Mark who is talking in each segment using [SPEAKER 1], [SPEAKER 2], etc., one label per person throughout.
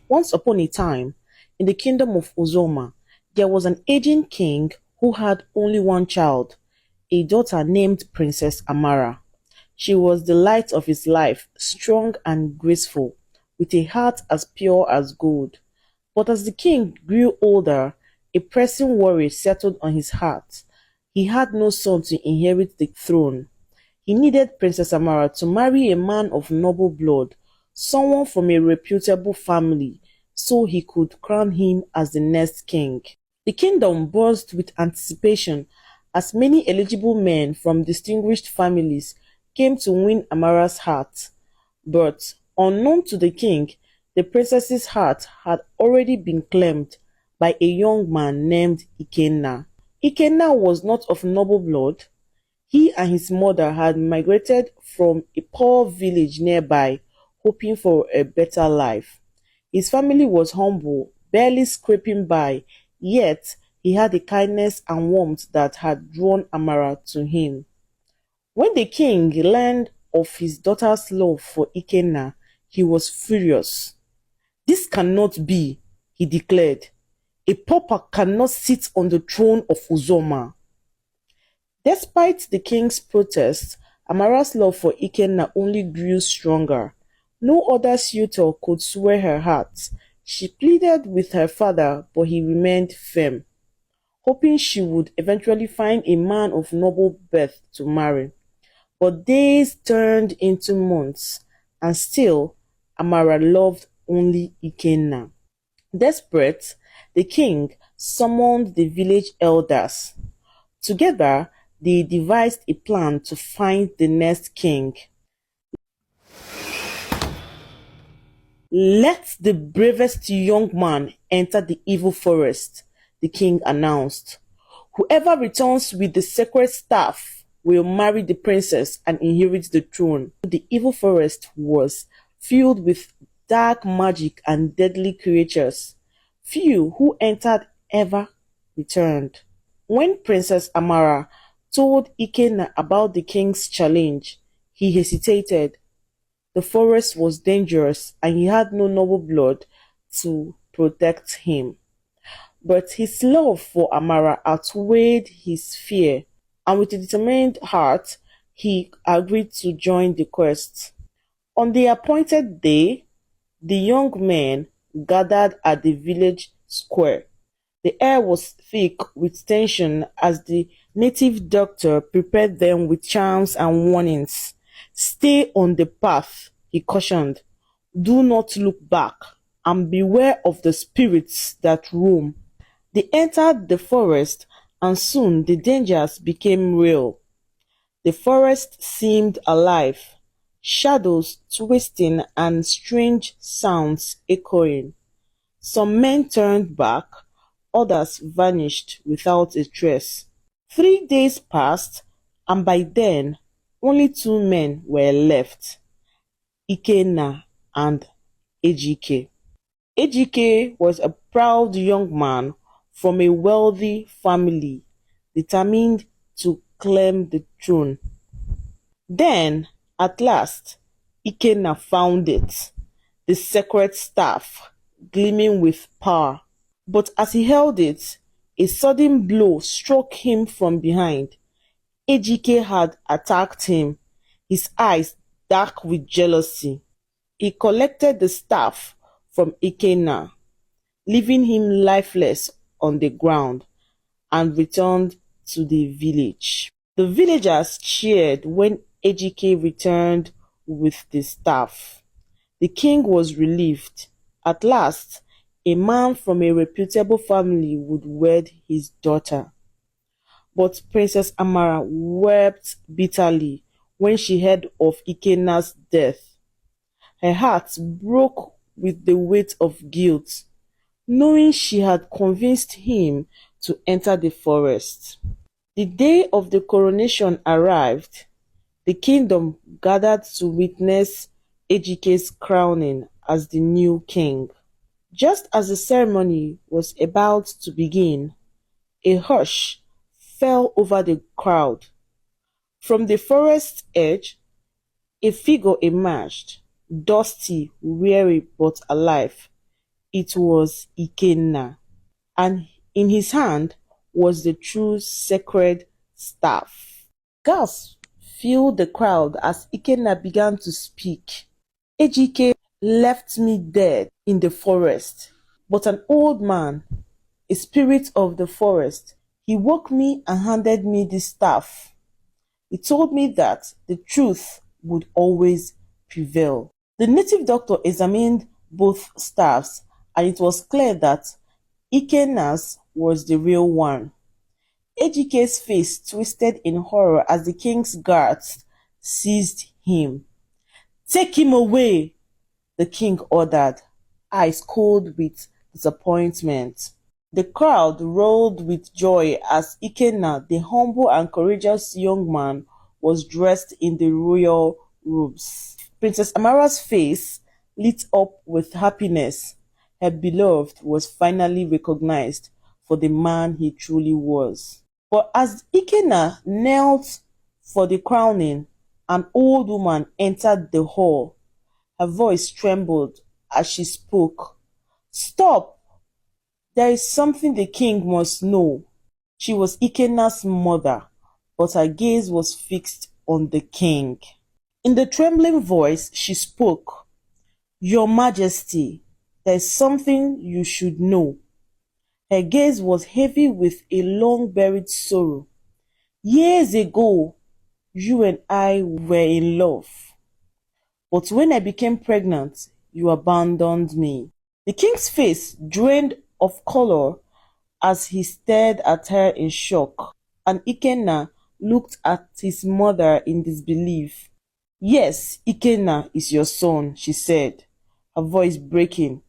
[SPEAKER 1] Once upon a time, in the kingdom of Uzoma, there was an aging king who had only one child, a daughter named Princess Amara. She was the light of his life, strong and graceful, with a heart as pure as gold. But as the king grew older, a pressing worry settled on his heart. He had no son to inherit the throne. He needed Princess Amara to marry a man of noble blood, someone from a reputable family, so he could crown him as the next king. The kingdom buzzed with anticipation as many eligible men from distinguished families came to win Amara's heart. But, unknown to the king, the princess's heart had already been claimed by a young man named Ikenna. Ikenna was not of noble blood. He and his mother had migrated from a poor village nearby, hoping for a better life. His family was humble, barely scraping by, yet he had a kindness and warmth that had drawn Amara to him. When the king learned of his daughter's love for Ikenna, he was furious. "This cannot be," he declared. "A pauper cannot sit on the throne of Uzoma." Despite the king's protests, Amara's love for Ikenna only grew stronger. No other suitor could sway her heart. She pleaded with her father, but he remained firm, hoping she would eventually find a man of noble birth to marry. But days turned into months, and still Amara loved only Ikenna. Desperate, the king summoned the village elders. Together, they devised a plan to find the next king. "Let the bravest young man enter the evil forest," the king announced. "Whoever returns with the sacred staff will marry the princess and inherit the throne." The evil forest was filled with dark magic and deadly creatures. Few who entered ever returned. When Princess Amara told Ikenna about the king's challenge, he hesitated. The forest was dangerous and he had no noble blood to protect him. But his love for Amara outweighed his fear, and with a determined heart, he agreed to join the quest. On the appointed day, the young men gathered at the village square. The air was thick with tension as the native doctor prepared them with charms and warnings. "Stay on the path," he cautioned. "Do not look back, and beware of the spirits that roam." They entered the forest, and soon the dangers became real. The forest seemed alive, shadows twisting and strange sounds echoing. Some men turned back, others vanished without a trace. 3 days passed, and by then only two men were left, Ikenna and Ejike. Ejike was a proud young man from a wealthy family, determined to claim the throne. Then, at last, Ikenna found it, the sacred staff, gleaming with power. But as he held it, a sudden blow struck him from behind. Ejike had attacked him, his eyes dark with jealousy. He collected the staff from Ikenna, leaving him lifeless on the ground, and returned to the village. The villagers cheered when Ejike returned with the staff. The king was relieved. At last, a man from a reputable family would wed his daughter. But Princess Amara wept bitterly when she heard of Ikenna's death. Her heart broke with the weight of guilt, knowing she had convinced him to enter the forest. The day of the coronation arrived. The kingdom gathered to witness Ejike's crowning as the new king. Just as the ceremony was about to begin, a hush fell over the crowd. From the forest edge, a figure emerged, dusty, weary but alive. It was Ikenna, and in his hand was the true sacred staff. Gasps filled the crowd as Ikenna began to speak. Ejike left me dead in the forest, but an old man, a spirit of the forest, he woke me and handed me this staff. He told me that the truth would always prevail. The native doctor examined both staffs, and it was clear that Ikenna's was the real one. Ejike's face twisted in horror as the king's guards seized him. "Take him away," the king ordered, eyes cold with disappointment. The crowd roared with joy as Ikenna, the humble and courageous young man, was dressed in the royal robes. Princess Amara's face lit up with happiness. Her beloved was finally recognized for the man he truly was. But as Ikenna knelt for the crowning, an old woman entered the hall. Her voice trembled as she spoke. "Stop! There is something the king must know." She was Ikenna's mother, but her gaze was fixed on the king. In the trembling voice, she spoke. "Your Majesty, there is something you should know." Her gaze was heavy with a long-buried sorrow. "Years ago, you and I were in love. But when I became pregnant, you abandoned me." The king's face drained of color as he stared at her in shock, and Ikenna looked at his mother in disbelief. "Yes, Ikenna is your son," she said, her voice breaking.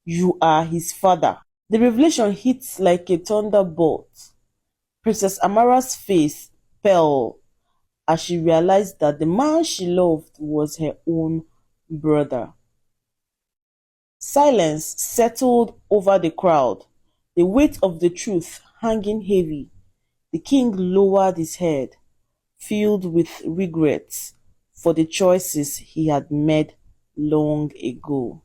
[SPEAKER 1] "You are his father." The revelation hit like a thunderbolt. Princess Amara's face fell as she realized that the man she loved was her own brother. Silence settled over the crowd, the weight of the truth hanging heavy. The king lowered his head, filled with regrets for the choices he had made long ago.